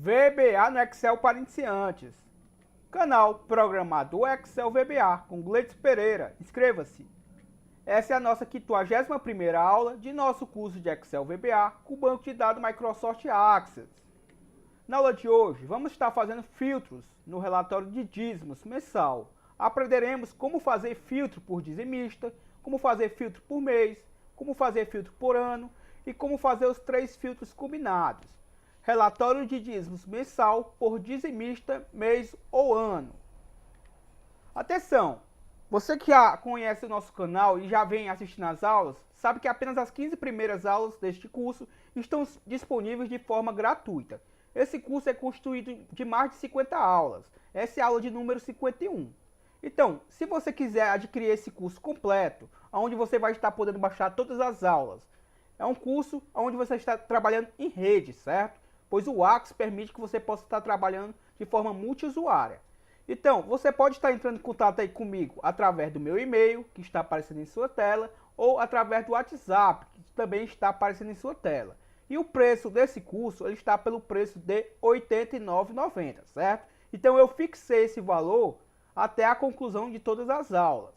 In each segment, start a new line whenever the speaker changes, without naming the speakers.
VBA no Excel para iniciantes. Canal Programador Excel VBA com Gleides Pereira. Inscreva-se. Essa é a nossa 51ª aula de nosso curso de Excel VBA com o banco de dados Microsoft Access. Na aula de hoje, vamos estar fazendo filtros no relatório de dízimos mensal. Aprenderemos como fazer filtro por dizimista, como fazer filtro por mês, como fazer filtro por ano e como fazer os 3 filtros combinados. Relatório de dízimos mensal por dizimista, mês ou ano. Atenção! Você que já conhece o nosso canal e já vem assistindo às aulas, sabe que apenas as 15 primeiras aulas deste curso estão disponíveis de forma gratuita. Esse curso é constituído de mais de 50 aulas. Essa é a aula de número 51. Então, se você quiser adquirir esse curso completo, onde você vai estar podendo baixar todas as aulas, é um curso onde você está trabalhando em rede, certo? Pois o Access permite que você possa estar trabalhando de forma multiusuária. Então, você pode estar entrando em contato aí comigo através do meu e-mail, que está aparecendo em sua tela, ou através do WhatsApp, que também está aparecendo em sua tela. E o preço desse curso, ele está pelo preço de R$ 89,90, certo? Então, eu fixei esse valor até a conclusão de todas as aulas.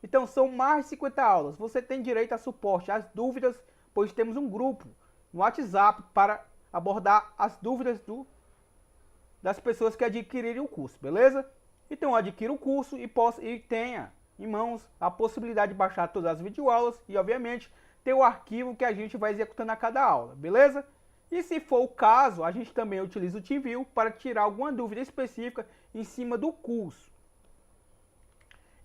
Então, são mais de 50 aulas. Você tem direito a suporte às dúvidas, pois temos um grupo no WhatsApp para abordar as dúvidas das pessoas que adquirirem o curso, beleza? Então, adquira o curso e tenha em mãos a possibilidade de baixar todas as videoaulas e, obviamente, ter o arquivo que a gente vai executando a cada aula, beleza? E se for o caso, a gente também utiliza o TeamViewer para tirar alguma dúvida específica em cima do curso.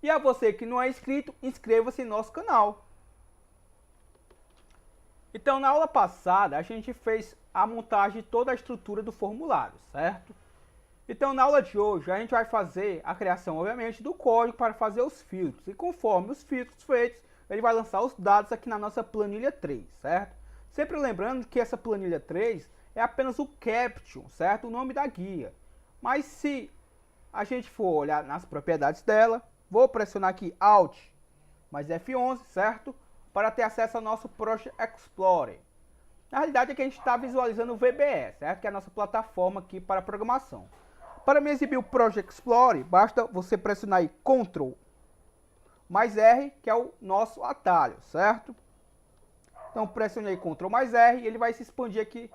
E a você que não é inscrito, inscreva-se em nosso canal. Então, na aula passada, a gente fez a montagem de toda a estrutura do formulário, certo? Então, na aula de hoje, a gente vai fazer a criação, obviamente, do código para fazer os filtros. E conforme os filtros feitos, ele vai lançar os dados aqui na nossa planilha 3, certo? Sempre lembrando que essa planilha 3 é apenas o caption, certo? O nome da guia. Mas se a gente for olhar nas propriedades dela, vou pressionar aqui Alt mais F11, certo? Para ter acesso ao nosso Project Explorer. Na realidade é que a gente está visualizando o VBE, certo? Que é a nossa plataforma aqui para programação. Para me exibir o Project Explorer, basta você pressionar aí Ctrl mais R, que é o nosso atalho, certo? Então pressionei Ctrl mais R e ele vai se expandir aqui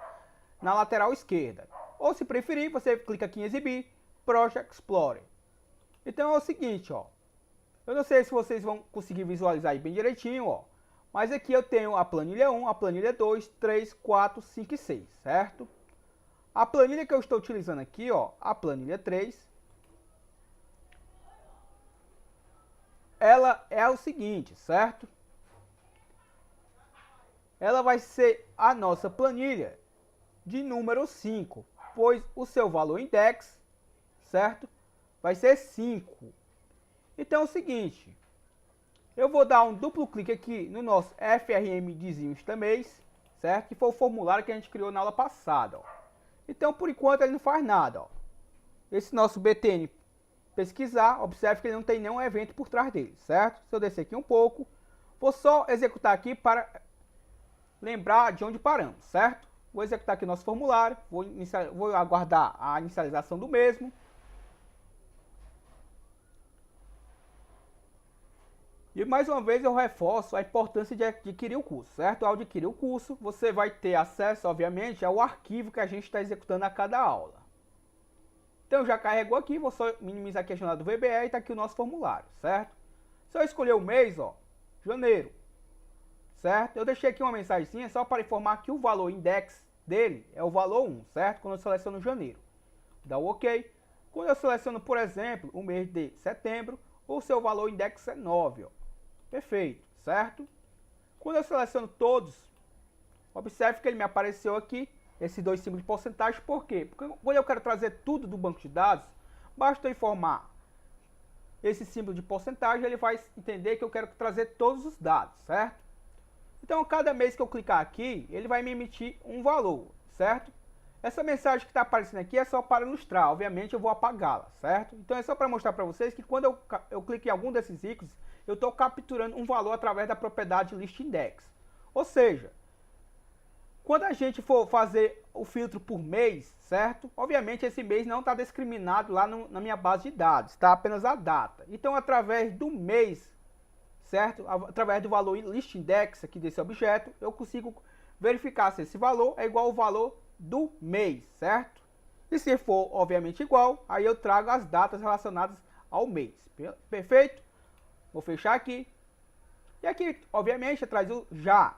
na lateral esquerda. Ou se preferir, você clica aqui em exibir Project Explorer. Então é o seguinte, ó. Eu não sei se vocês vão conseguir visualizar aí bem direitinho, ó. Mas aqui eu tenho a planilha 1, a planilha 2, 3, 4, 5 e 6, certo? A planilha que eu estou utilizando aqui, ó, a planilha 3, ela é o seguinte, certo? Ela vai ser a nossa planilha de número 5, pois o seu valor index, certo? Vai ser 5. Então é o seguinte, eu vou dar um duplo clique aqui no nosso FRM dízimos mês, certo? Que foi o formulário que a gente criou na aula passada, ó. Então, por enquanto, ele não faz nada, ó. Esse nosso BTN pesquisar, observe que ele não tem nenhum evento por trás dele, certo? Se eu descer aqui um pouco, vou só executar aqui para lembrar de onde paramos, certo? Vou executar aqui o nosso formulário, vou aguardar a inicialização do mesmo. E mais uma vez eu reforço a importância de adquirir o curso, certo? Ao adquirir o curso, você vai ter acesso, obviamente, ao arquivo que a gente está executando a cada aula. Então já carregou aqui, vou só minimizar aqui a janela do VBE e está aqui o nosso formulário, certo? Se eu escolher o mês, ó, janeiro, certo? Eu deixei aqui uma mensagenzinha só para informar que o valor index dele é o valor 1, certo? Quando eu seleciono janeiro. Dá o OK. Quando eu seleciono, por exemplo, o mês de setembro, o seu valor index é 9, ó. Perfeito, certo? Quando eu seleciono todos, observe que ele me apareceu aqui, esses 2 símbolos de porcentagem. Por quê? Porque quando eu quero trazer tudo do banco de dados, basta eu informar esse símbolo de porcentagem, ele vai entender que eu quero trazer todos os dados, certo? Então, cada mês que eu clicar aqui, ele vai me emitir um valor, certo? Essa mensagem que está aparecendo aqui é só para ilustrar, obviamente eu vou apagá-la, certo? Então é só para mostrar para vocês que quando eu clico em algum desses ícones, eu estou capturando um valor através da propriedade list index. Ou seja, Quando a gente for fazer o filtro por mês, certo? Obviamente esse mês não está discriminado lá na minha base de dados, está apenas a data. Então, através do mês, certo? Através do valor list index aqui desse objeto, eu consigo verificar se esse valor é igual ao valor do mês, certo? E se for, obviamente, igual, aí eu trago as datas relacionadas ao mês. Perfeito? Vou fechar aqui. E aqui, obviamente, traz o já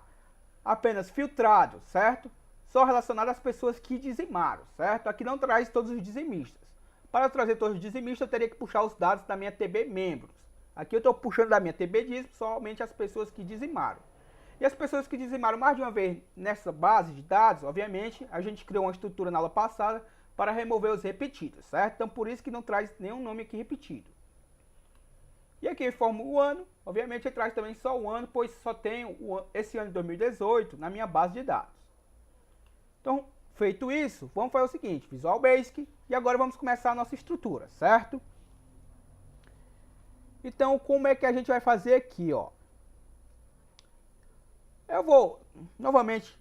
apenas filtrado, certo? Só relacionado às pessoas que dizimaram, certo? Aqui não traz todos os dizimistas. Para eu trazer todos os dizimistas, eu teria que puxar os dados da minha TB membros. Aqui eu estou puxando da minha TB dízimo somente as pessoas que dizimaram. E as pessoas que dizimaram mais de uma vez nessa base de dados, obviamente, a gente criou uma estrutura na aula passada para remover os repetidos, certo? Então, por isso que não traz nenhum nome aqui repetido. E aqui forma o ano, obviamente ele traz também só o ano, pois só tenho esse ano de 2018 na minha base de dados. Então, feito isso, vamos fazer o seguinte, Visual Basic, e agora vamos começar a nossa estrutura, certo? Então, como é que a gente vai fazer aqui, ó? Eu vou, novamente,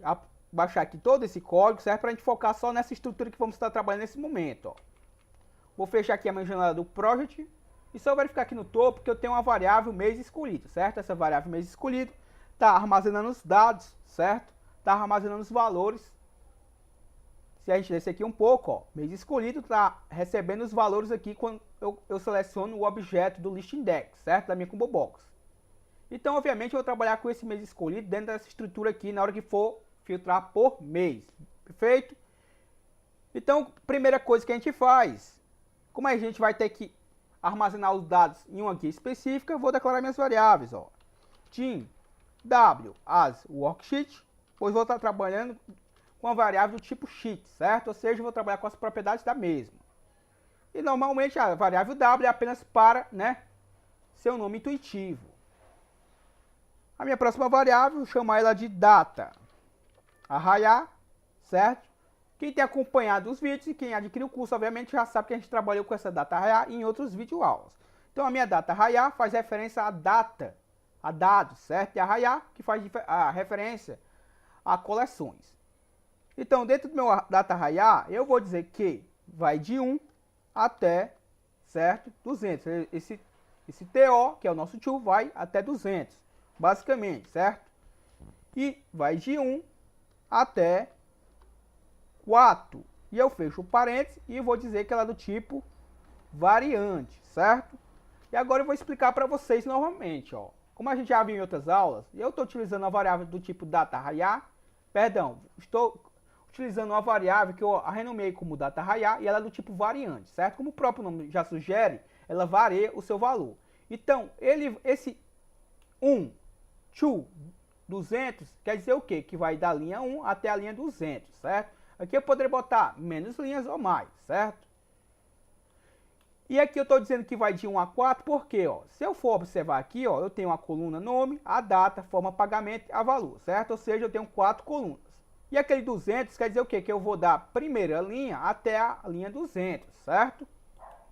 baixar aqui todo esse código, certo? Para a gente focar só nessa estrutura que vamos estar trabalhando nesse momento, ó. Vou fechar aqui a minha janela do Project. E só verificar aqui no topo que eu tenho uma variável mês escolhido, certo? Essa variável mês escolhido está armazenando os dados, certo? Está armazenando os valores. Se a gente descer aqui um pouco, ó, mês escolhido está recebendo os valores aqui quando eu seleciono o objeto do list index, certo? Da minha combo box. Então, obviamente, eu vou trabalhar com esse mês escolhido dentro dessa estrutura aqui na hora que for filtrar por mês. Perfeito? Então, primeira coisa que a gente faz, como a gente vai ter que armazenar os dados em uma guia específica, vou declarar minhas variáveis, ó. Team W as worksheet, pois vou estar trabalhando com a variável do tipo sheet, certo? Ou seja, vou trabalhar com as propriedades da mesma. E normalmente a variável W é apenas para, né, seu nome intuitivo. A minha próxima variável, vou chamar ela de data. Arraiar, certo? Quem tem acompanhado os vídeos e quem adquiriu o curso, obviamente, já sabe que a gente trabalhou com essa data arraiar em outros videoaulas. Então, a minha data arraiar faz referência à data, a dados, certo? E arraiar, que faz a referência a coleções. Então, dentro do meu data arraiar, eu vou dizer que vai de 1 até, certo? 200. Esse TO, que é o nosso to, vai até 200, basicamente, certo? E vai de 1 até 4. E eu fecho o parênteses e vou dizer que ela é do tipo variante, certo? E agora eu vou explicar para vocês novamente, ó. Como a gente já viu em outras aulas, eu estou utilizando a variável do tipo data arraiar, estou utilizando uma variável que eu renomei como data arraiar e ela é do tipo variante, certo? Como o próprio nome já sugere, ela varia o seu valor. Então, esse 1, 2, 200, quer dizer o quê? Que vai da linha 1 até a linha 200, certo? Aqui eu poderia botar menos linhas ou mais, certo? E aqui eu estou dizendo que vai de 1 a 4, porque, ó, se eu for observar aqui, ó, eu tenho a coluna nome, a data, forma pagamento e a valor, certo? Ou seja, eu tenho 4 colunas. E aquele 200 quer dizer o quê? Que eu vou da primeira linha até a linha 200, certo?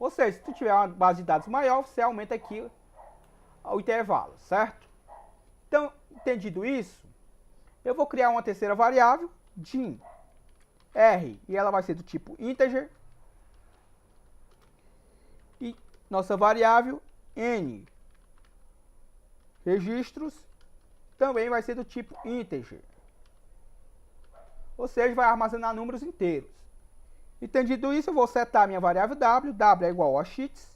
Ou seja, se tu tiver uma base de dados maior, você aumenta aqui o intervalo, certo? Então, entendido isso, eu vou criar uma terceira variável, din R, e ela vai ser do tipo integer. E nossa variável N, registros, também vai ser do tipo integer. Ou seja, vai armazenar números inteiros. Entendido isso, eu vou setar minha variável W. W é igual a sheets.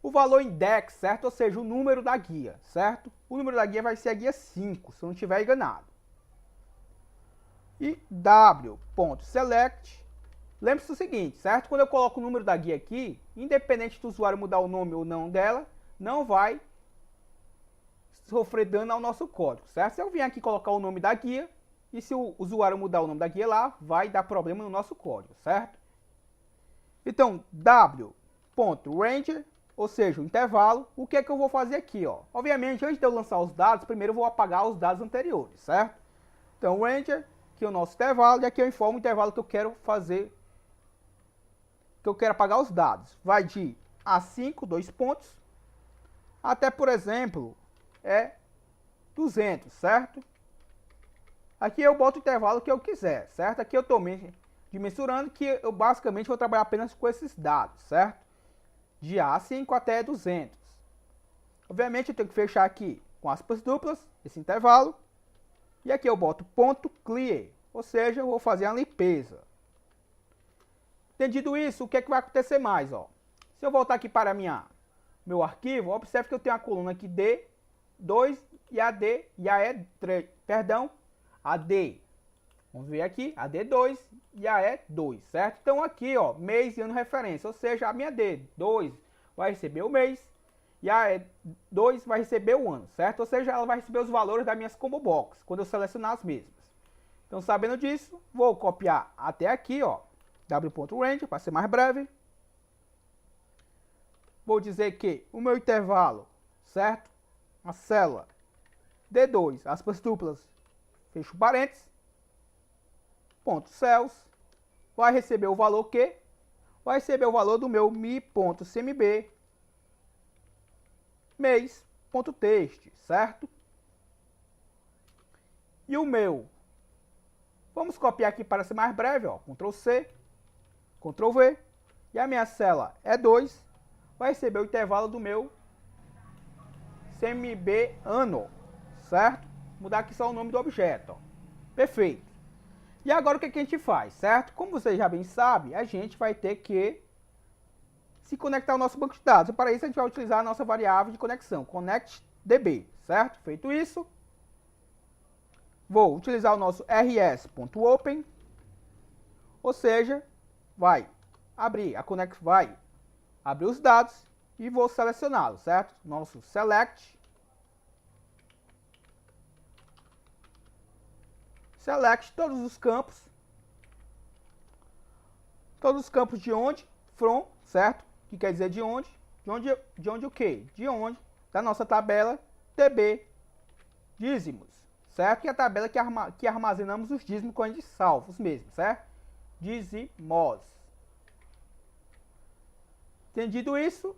O valor index, certo? Ou seja, o número da guia, certo? O número da guia vai ser a guia 5, se eu não estiver enganado. E w.select, lembre-se do seguinte, certo? Quando eu coloco o número da guia aqui, independente do usuário mudar o nome ou não dela, não vai sofrer dano ao nosso código, certo? Se eu vier aqui colocar o nome da guia, e se o usuário mudar o nome da guia lá, vai dar problema no nosso código, certo? Então, w.ranger, ou seja, o intervalo, o que é que eu vou fazer aqui, ó? Obviamente, antes de eu lançar os dados, primeiro eu vou apagar os dados anteriores, certo? Então, ranger, aqui é o nosso intervalo, e aqui eu informo o intervalo que eu quero fazer, que eu quero apagar os dados. Vai de A5, 2 pontos, até, por exemplo, 200, certo? Aqui eu boto o intervalo que eu quiser, certo? Aqui eu estou mensurando que eu basicamente vou trabalhar apenas com esses dados, certo? De A5 até 200. Obviamente eu tenho que fechar aqui com aspas duplas, esse intervalo. E aqui eu boto ponto clear, ou seja, eu vou fazer a limpeza. Entendido isso, o que é que vai acontecer mais, ó? Se eu voltar aqui para meu arquivo, observe que eu tenho a coluna aqui D2 e a D e a E3, perdão, a D. Vamos ver aqui, a D2 e a E2, certo? Então aqui, ó, mês e ano referência, ou seja, a minha D2 vai receber o mês e a E2 vai receber o ano, certo? Ou seja, ela vai receber os valores das minhas combo box, quando eu selecionar as mesmas. Então, sabendo disso, vou copiar até aqui, ó, w.range, para ser mais breve. Vou dizer que o meu intervalo, certo? A célula D2, aspas duplas, fecho parênteses, ponto cells, vai receber o valor que? Vai receber o valor do meu mi.cmb, mês.text, certo? E o meu, vamos copiar aqui para ser mais breve, ó, Ctrl C, Ctrl V, e a minha célula E2 vai receber o intervalo do meu CMB ano, certo? Mudar aqui só o nome do objeto, ó. Perfeito. E agora o que a gente faz, certo? Como vocês já bem sabem, a gente vai ter que se conectar ao nosso banco de dados. E para isso a gente vai utilizar a nossa variável de conexão, connectDB, certo? Feito isso, vou utilizar o nosso rs.open, ou seja, vai abrir os dados e vou selecioná-los, certo? Nosso select todos os campos de onde, from, certo? Que quer dizer de onde o quê? De onde? Da nossa tabela TB dízimos, certo? Que é a tabela que armazenamos os dízimos quando a gente salva os mesmos, certo? Dízimos. Entendido isso,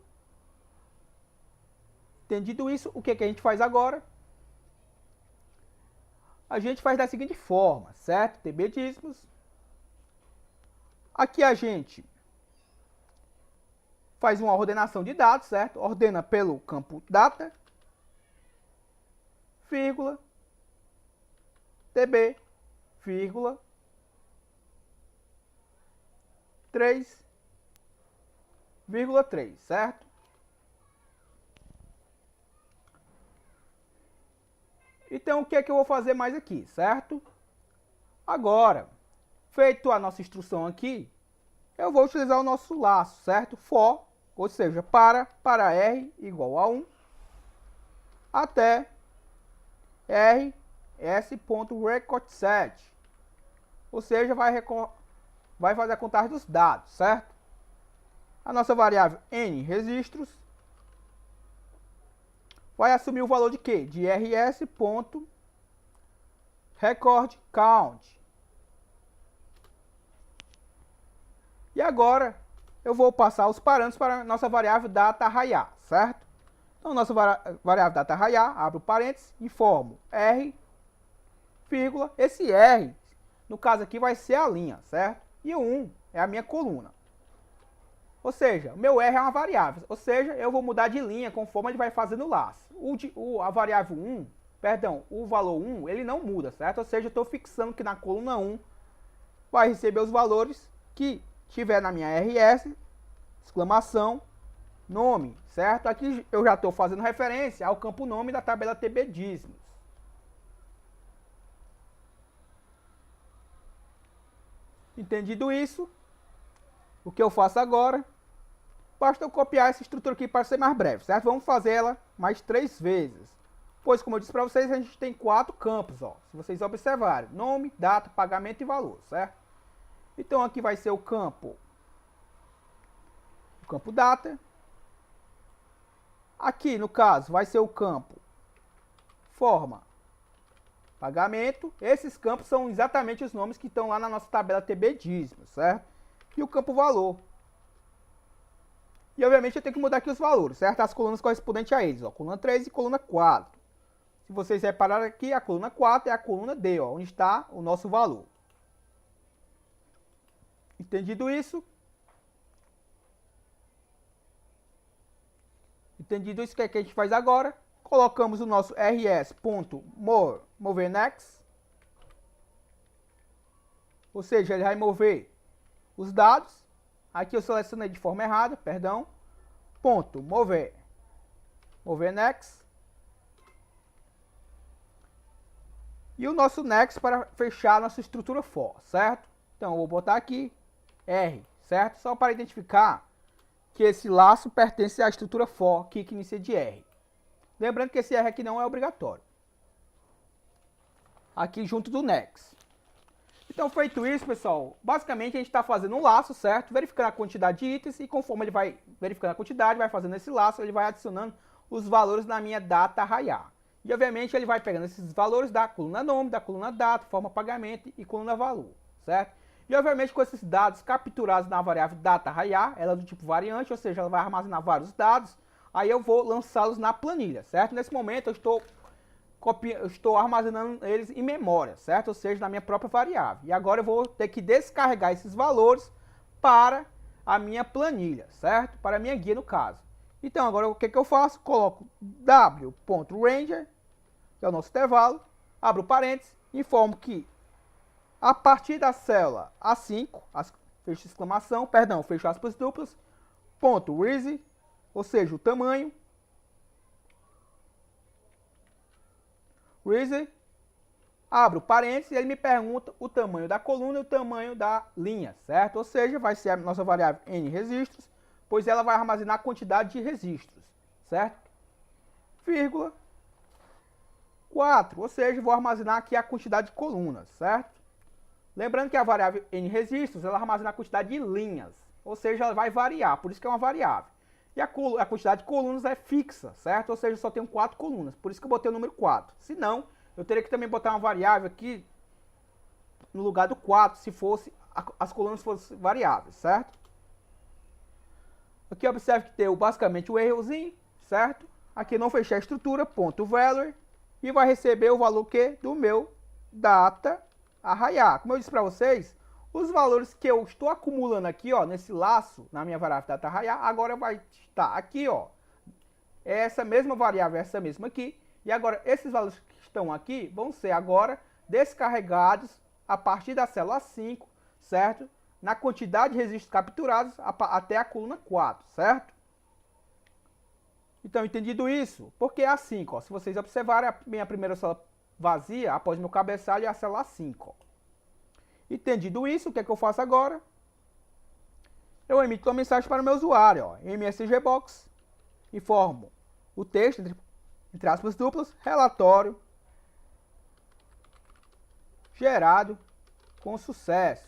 o que a gente faz agora? A gente faz da seguinte forma, certo? TB dízimos. Aqui a gente faz uma ordenação de dados, certo? Ordena pelo campo data, vírgula, TB, vírgula, 3,3, certo? Então, o que é que eu vou fazer mais aqui, certo? Agora, feito a nossa instrução aqui, eu vou utilizar o nosso laço, certo? For, ou seja, para R igual a 1, até rs.recordSet, ou seja, vai fazer a contagem dos dados, certo? A nossa variável n registros vai assumir o valor de quê? De rs.recordCount. E agora eu vou passar os parâmetros para a nossa variável data_arrayar, certo? Então, nossa variável data_arrayar, abre o parênteses, informo r, vírgula, esse r, no caso aqui vai ser a linha, certo? E o 1 é a minha coluna. Ou seja, o meu R é uma variável, ou seja, eu vou mudar de linha conforme ele vai fazendo o laço. A variável 1, perdão, o valor 1, ele não muda, certo? Ou seja, eu estou fixando que na coluna 1 vai receber os valores que tiver na minha RS, exclamação, nome, certo? Aqui eu já estou fazendo referência ao campo nome da tabela TB dízimos. Entendido isso, o que eu faço agora? Basta eu copiar essa estrutura aqui para ser mais breve, certo? Vamos fazer ela mais 3 vezes. Pois, como eu disse para vocês, a gente tem 4 campos, ó. Se vocês observarem, nome, data, pagamento e valor, certo? Então, aqui vai ser o campo data. Aqui, no caso, vai ser o campo forma, pagamento. Esses campos são exatamente os nomes que estão lá na nossa tabela TB dízimos, certo? E o campo valor. E obviamente eu tenho que mudar aqui os valores, certo? As colunas correspondentes a eles, ó, coluna 3 e coluna 4. Se vocês repararem aqui, a coluna 4 é a coluna D, ó, onde está o nosso valor. Entendido isso? Entendido isso, o que é que a gente faz agora? Colocamos o nosso rs.moveNext, ou seja, ele vai mover os dados. Aqui eu selecionei de forma errada, perdão. Ponto moveNext. E o nosso next para fechar a nossa estrutura for, certo? Então eu vou botar aqui R, certo? Só para identificar que esse laço pertence à estrutura for, que inicia de R. Lembrando que esse R aqui não é obrigatório. Aqui junto do next. Então, feito isso, pessoal, basicamente a gente está fazendo um laço, certo? Verificando a quantidade de itens e conforme ele vai verificando a quantidade, vai fazendo esse laço, ele vai adicionando os valores na minha data arraiar. E, obviamente, ele vai pegando esses valores da coluna nome, da coluna data, forma pagamento e coluna valor, certo? E, obviamente, com esses dados capturados na variável data arraiar, ela é do tipo variante, ou seja, ela vai armazenar vários dados, aí eu vou lançá-los na planilha, certo? Nesse momento, eu estou armazenando eles em memória, certo? Ou seja, na minha própria variável. E agora eu vou ter que descarregar esses valores para a minha planilha, certo? Para a minha guia, no caso. Então, agora o que eu faço? Coloco w.ranger, que é o nosso intervalo, abro parênteses, informo que a partir da célula A5, fecho exclamação, perdão, fecho aspas duplas, ponto width, ou seja, o tamanho, width, abro parênteses e ele me pergunta o tamanho da coluna e o tamanho da linha, certo? Ou seja, vai ser a nossa variável n registros, pois ela vai armazenar a quantidade de registros, certo? Vírgula 4, ou seja, vou armazenar aqui a quantidade de colunas, certo? Lembrando que a variável n registros, ela armazena a quantidade de linhas, ou seja, ela vai variar, por isso que é uma variável. E a quantidade de colunas é fixa, certo? Ou seja, eu só tenho 4 colunas, por isso que eu botei o número 4. Se não, eu teria que também botar uma variável aqui no lugar do 4, se fosse as colunas fossem variáveis, certo? Aqui observe que tem basicamente o errozinho, certo? Aqui não fechei a estrutura, ponto value, e vai receber o valor que do meu data arraiar. Como eu disse para vocês, os valores que eu estou acumulando aqui, ó, nesse laço, na minha variável data arraiar, agora vai estar aqui, ó, essa mesma variável, essa mesma aqui, e agora esses valores que estão aqui vão ser agora descarregados a partir da célula 5, certo? Na quantidade de registros capturados até a coluna 4, certo? Então, entendido isso, porque é a 5, ó, se vocês observarem, a minha primeira célula vazia, após meu cabeçalho, é a célula 5, ó. Entendido isso, o que é que eu faço agora? Eu emito uma mensagem para o meu usuário, ó, msgbox, informo o texto, entre aspas duplas, relatório gerado com sucesso.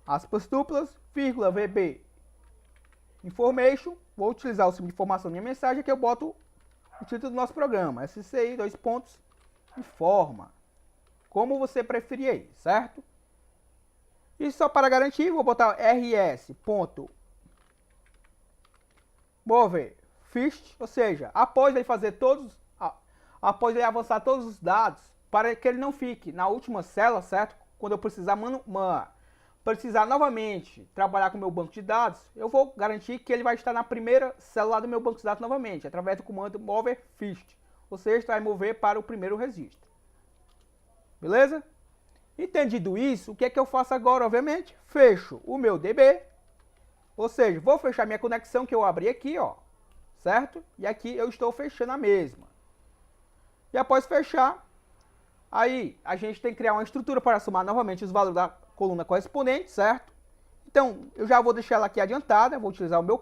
Aspas duplas, vírgula, VB information, vou utilizar o símbolo de informação da minha mensagem, que eu boto o título do nosso programa, SCI, dois pontos, informa. Como você preferir aí, certo? E só para garantir, vou botar rs.moveFirst, ou seja, após ele fazer após ele avançar todos os dados, para que ele não fique na última célula, certo? Quando eu precisar novamente trabalhar com o meu banco de dados, eu vou garantir que ele vai estar na primeira célula do meu banco de dados novamente, através do comando moveFirst, ou seja, vai mover para o primeiro registro. Beleza? Entendido isso, o que é que eu faço agora? Obviamente, fecho o meu DB, ou seja, vou fechar minha conexão que eu abri aqui, ó, certo? E aqui eu estou fechando a mesma. E após fechar, aí a gente tem que criar uma estrutura para somar novamente os valores da coluna correspondente, certo? Então, eu já vou deixar ela aqui adiantada, vou utilizar o meu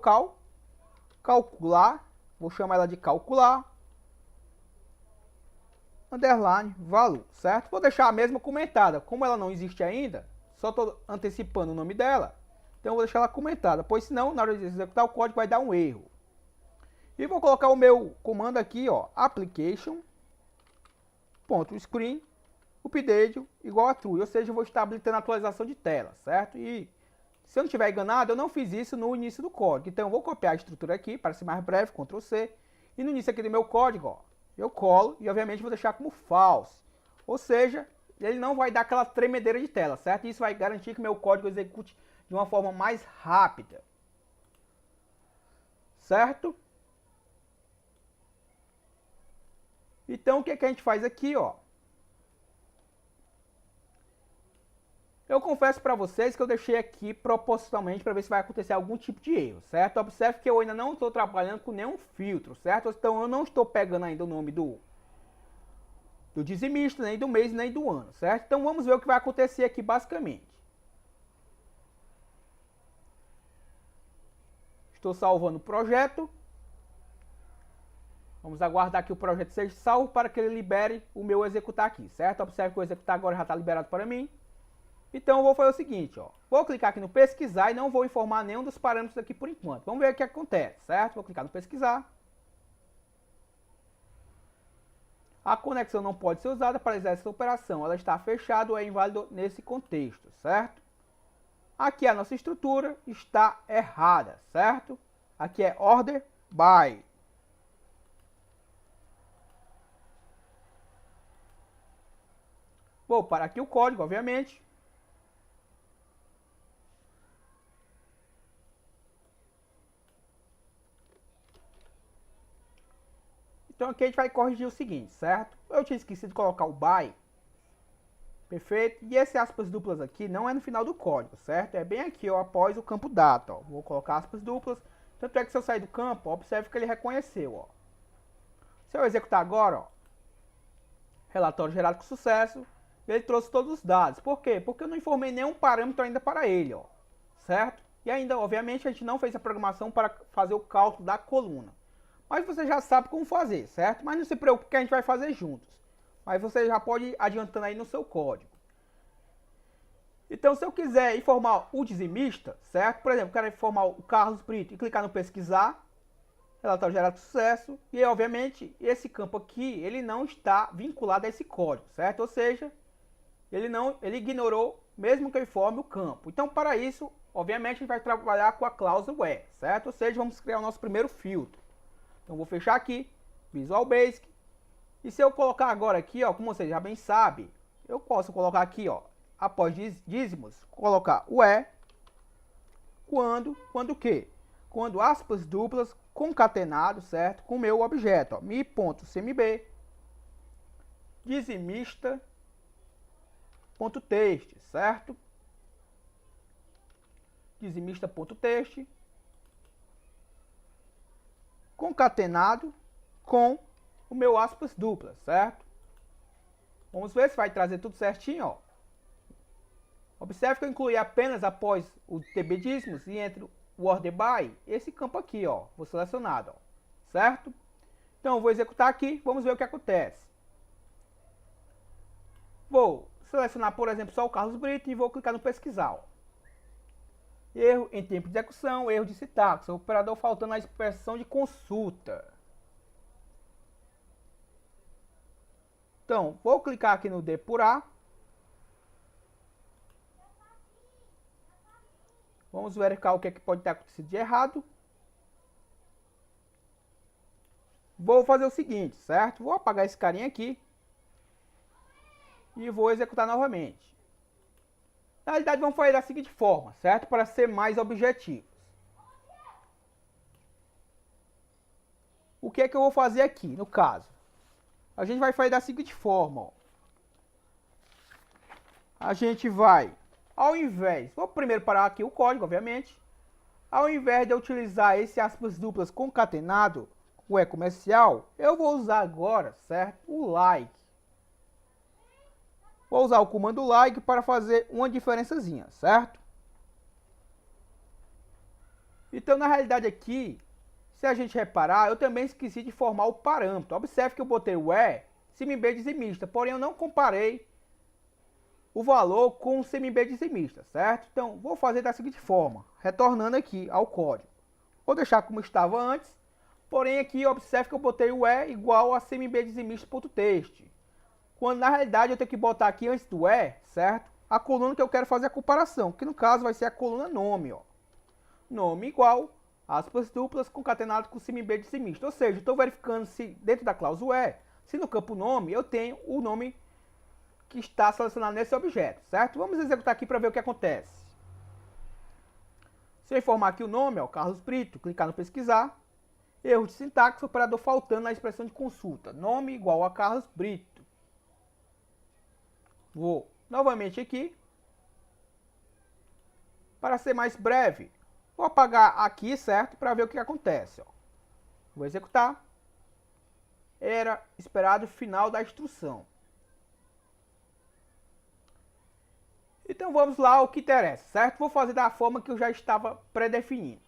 calcular, vou chamar ela de calcular, underline, valor, certo? Vou deixar a mesma comentada, como ela não existe ainda, só estou antecipando o nome dela, então eu vou deixar ela comentada, pois senão, na hora de executar o código, vai dar um erro. E vou colocar o meu comando aqui, ó, application.screen, update igual a true, ou seja, eu vou estar habilitando a atualização de tela, certo? E se eu não estiver enganado, eu não fiz isso no início do código, então eu vou copiar a estrutura aqui, para ser mais breve, Ctrl+C, e no início aqui do meu código, ó, Eu colo e obviamente vou deixar como false. Ou seja, ele não vai dar aquela tremedeira de tela, certo? Isso vai garantir que meu código execute de uma forma mais rápida. Certo? Então o que a gente faz aqui, ó? Eu confesso para vocês que eu deixei aqui propositalmente para ver se vai acontecer algum tipo de erro, certo? Observe que eu ainda não estou trabalhando com nenhum filtro, certo? Então eu não estou pegando ainda o nome do dizimista, nem do mês, nem do ano, certo? Então vamos ver o que vai acontecer aqui basicamente. Estou salvando o projeto. Vamos aguardar que o projeto seja salvo para que ele libere o meu executar aqui, certo? Observe que o executar agora já está liberado para mim. Então eu vou fazer o seguinte, ó. Vou clicar aqui no pesquisar e não vou informar nenhum dos parâmetros aqui por enquanto. Vamos ver o que acontece, certo? Vou clicar no pesquisar. A conexão não pode ser usada para realizar essa operação. Ela está fechada ou é inválida nesse contexto, certo? Aqui a nossa estrutura está errada, certo? Aqui é order by. Vou parar aqui o código, obviamente. Então aqui a gente vai corrigir o seguinte, certo? Eu tinha esquecido de colocar o by. Perfeito? E esse aspas duplas aqui não é no final do código, certo? É bem aqui, ó, após o campo data, ó. Vou colocar aspas duplas. Tanto é que se eu sair do campo, ó, observe que ele reconheceu, ó. Se eu executar agora, ó, relatório gerado com sucesso, ele trouxe todos os dados. Por quê? Porque eu não informei nenhum parâmetro ainda para ele, ó, certo? E ainda, obviamente, a gente não fez a programação para fazer o cálculo da coluna. Mas você já sabe como fazer, certo? Mas não se preocupe que a gente vai fazer juntos. Mas você já pode ir adiantando aí no seu código. Então, se eu quiser informar o dizimista, certo? Por exemplo, eu quero informar o Carlos Brito e clicar no pesquisar, relatório gerado com sucesso, e obviamente esse campo aqui, ele não está vinculado a esse código, certo? Ou seja, ele ignorou mesmo que eu informe o campo. Então, para isso, obviamente, a gente vai trabalhar com a cláusula where, certo? Ou seja, vamos criar o nosso primeiro filtro. Então, vou fechar aqui, Visual Basic. E se eu colocar agora aqui, ó, como você já bem sabe, eu posso colocar aqui, ó, após dízimos, colocar o quando o quê? Quando aspas duplas concatenado, certo? Com o meu objeto, ó, mi.cmb dizimista.text, certo? Dizimista.text concatenado com o meu aspas duplas, certo? Vamos ver se vai trazer tudo certinho, ó. Observe que eu incluí apenas após o TB dízimos e entre o order by, esse campo aqui, ó, vou selecionado, ó, certo? Então eu vou executar aqui, vamos ver o que acontece. Vou selecionar, por exemplo, só o Carlos Brito e vou clicar no pesquisar, ó. Erro em tempo de execução, erro de sintaxe, o operador faltando a expressão de consulta. Então, vou clicar aqui no depurar. Vamos verificar o que, é que pode ter acontecido de errado. Vou fazer o seguinte, certo? Vou apagar esse carinha aqui. E vou executar novamente. Na realidade, vamos fazer da seguinte forma, certo? Para ser mais objetivos. O que é que eu vou fazer aqui, no caso? A gente vai fazer da seguinte forma, ó. A gente vai, ao invés... Vou primeiro parar aqui o código, obviamente. Ao invés de eu utilizar esse aspas duplas concatenado, o comercial, eu vou usar agora, certo? O like. Vou usar o comando like para fazer uma diferençazinha, certo? Então, na realidade aqui, se a gente reparar, eu também esqueci de formar o parâmetro. Observe que eu botei o CMB dizimista, porém eu não comparei o valor com o CMB dizimista, certo? Então, vou fazer da seguinte forma, retornando aqui ao código. Vou deixar como estava antes, porém aqui observe que eu botei o igual a CMB dizimista.text. Quando na realidade eu tenho que botar aqui antes do certo? A coluna que eu quero fazer a comparação, que no caso vai ser a coluna nome, ó. Nome igual, aspas duplas, concatenado com CMB dizimista. Ou seja, estou verificando se dentro da cláusula se no campo nome eu tenho o nome que está selecionado nesse objeto, certo? Vamos executar aqui para ver o que acontece. Se eu informar aqui o nome, ó, Carlos Brito, clicar no pesquisar, erro de sintaxe, operador faltando na expressão de consulta, nome igual a Carlos Brito. Vou novamente aqui, para ser mais breve, vou apagar aqui, certo? Para ver o que acontece, ó. Vou executar. Era esperado o final da instrução. Então vamos lá ao que interessa, certo? Vou fazer da forma que eu já estava predefinindo.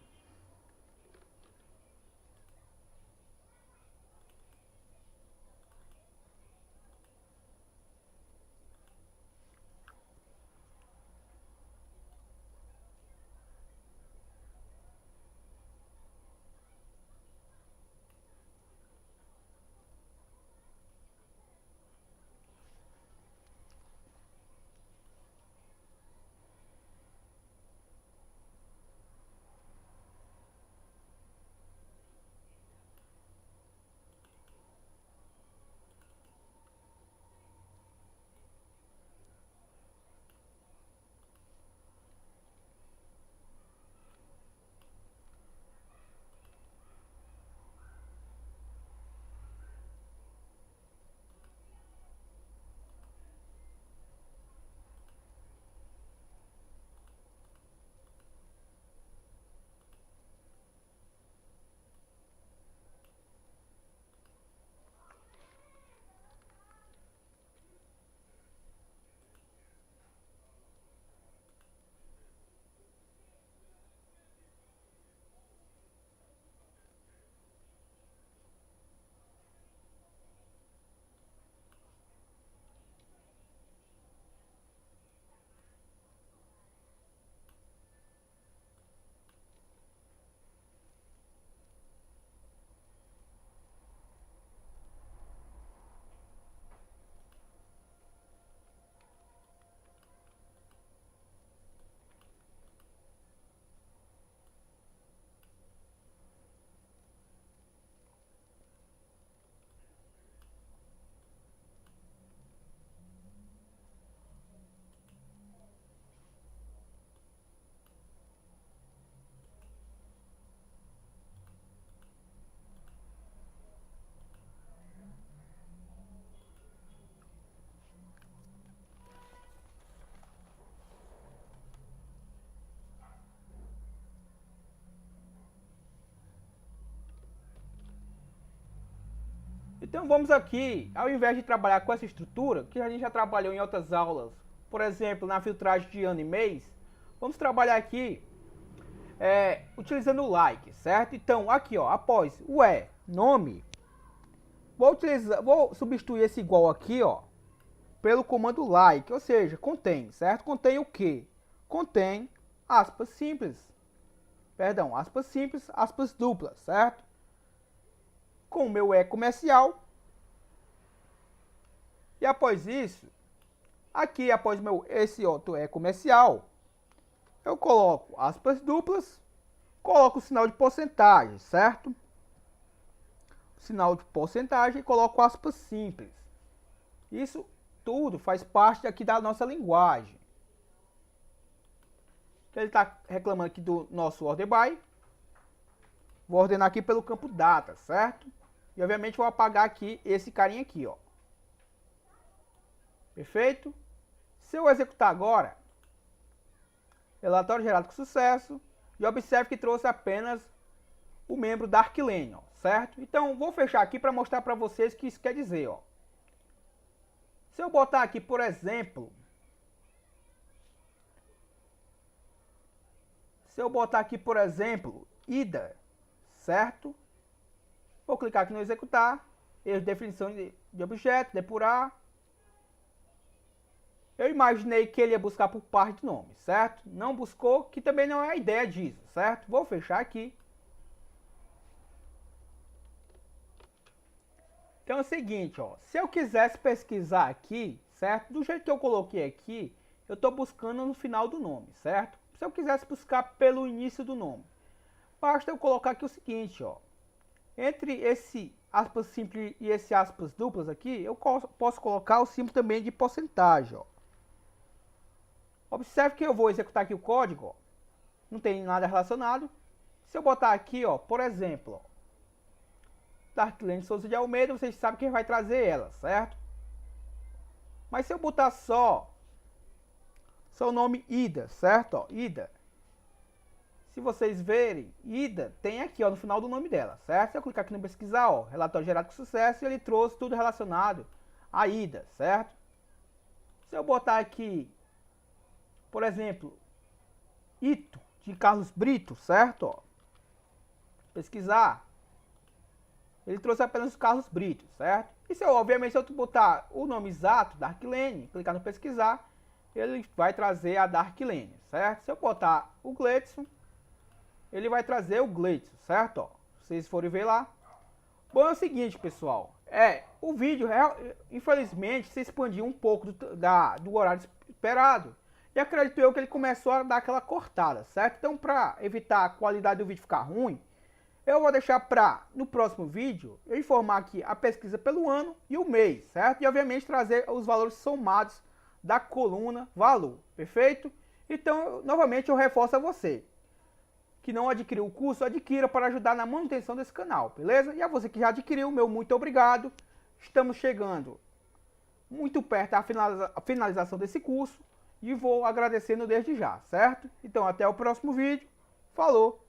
Então vamos aqui, ao invés de trabalhar com essa estrutura, que a gente já trabalhou em outras aulas, por exemplo, na filtragem de ano e mês, vamos trabalhar aqui utilizando o like, certo? Então aqui, ó, após o nome, vou substituir esse igual aqui, ó, pelo comando like, ou seja, contém, certo? Contém o quê? Contém aspas simples, perdão, aspas simples, aspas duplas, certo? Com o meu comercial. E após isso, aqui após esse outro comercial, eu coloco aspas duplas, coloco o sinal de porcentagem, certo? Sinal de porcentagem e coloco aspas simples. Isso tudo faz parte aqui da nossa linguagem. Então, ele está reclamando aqui do nosso order by. Vou ordenar aqui pelo campo data, certo? E obviamente vou apagar aqui esse carinha aqui, ó. Perfeito? Se eu executar agora, relatório gerado com sucesso, e observe que trouxe apenas o membro Darklane, ó, certo? Então vou fechar aqui para mostrar para vocês o que isso quer dizer, ó. Se eu botar aqui, por exemplo, ida, certo? Vou clicar aqui no executar, erro de definição de objeto, depurar. Eu imaginei que ele ia buscar por par de nome, certo? Não buscou, que também não é a ideia disso, certo? Vou fechar aqui. Então é o seguinte, ó, se eu quisesse pesquisar aqui, certo? Do jeito que eu coloquei aqui, eu estou buscando no final do nome, certo? Se eu quisesse buscar pelo início do nome, basta eu colocar aqui o seguinte, ó. Entre esse aspas simples e esse aspas duplas aqui, eu posso colocar o símbolo também de porcentagem, ó. Observe que eu vou executar aqui o código, ó. Não tem nada relacionado. Se eu botar aqui, ó, por exemplo, ó, Darklane Souza de Almeida, vocês sabem quem vai trazer ela, certo? Mas se eu botar só o nome Ida, certo? Ó, Ida. Se vocês verem, Ida tem aqui, ó, no final do nome dela, certo? Se eu clicar aqui no pesquisar, ó, relatório gerado com sucesso, ele trouxe tudo relacionado a Ida, certo? Se eu botar aqui, por exemplo, Ito, de Carlos Brito, certo? Ó, pesquisar, ele trouxe apenas o Carlos Brito, certo? E se eu, obviamente, se eu botar o nome exato, Darklane, clicar no pesquisar, ele vai trazer a Darklane, certo? Se eu botar o Gleidson, ele vai trazer o Gleidson, certo? Ó, vocês forem ver lá. Bom, é o seguinte, pessoal. O vídeo, infelizmente, se expandiu um pouco do horário esperado. E acredito eu que ele começou a dar aquela cortada, certo? Então, para evitar a qualidade do vídeo ficar ruim, eu vou deixar no próximo vídeo, eu informar aqui a pesquisa pelo ano e o mês, certo? E, obviamente, trazer os valores somados da coluna valor, perfeito? Então, novamente, eu reforço a você que não adquiriu o curso, adquira para ajudar na manutenção desse canal, beleza? E a você que já adquiriu, meu muito obrigado. Estamos chegando muito perto da finalização desse curso e vou agradecendo desde já, certo? Então, até o próximo vídeo. Falou!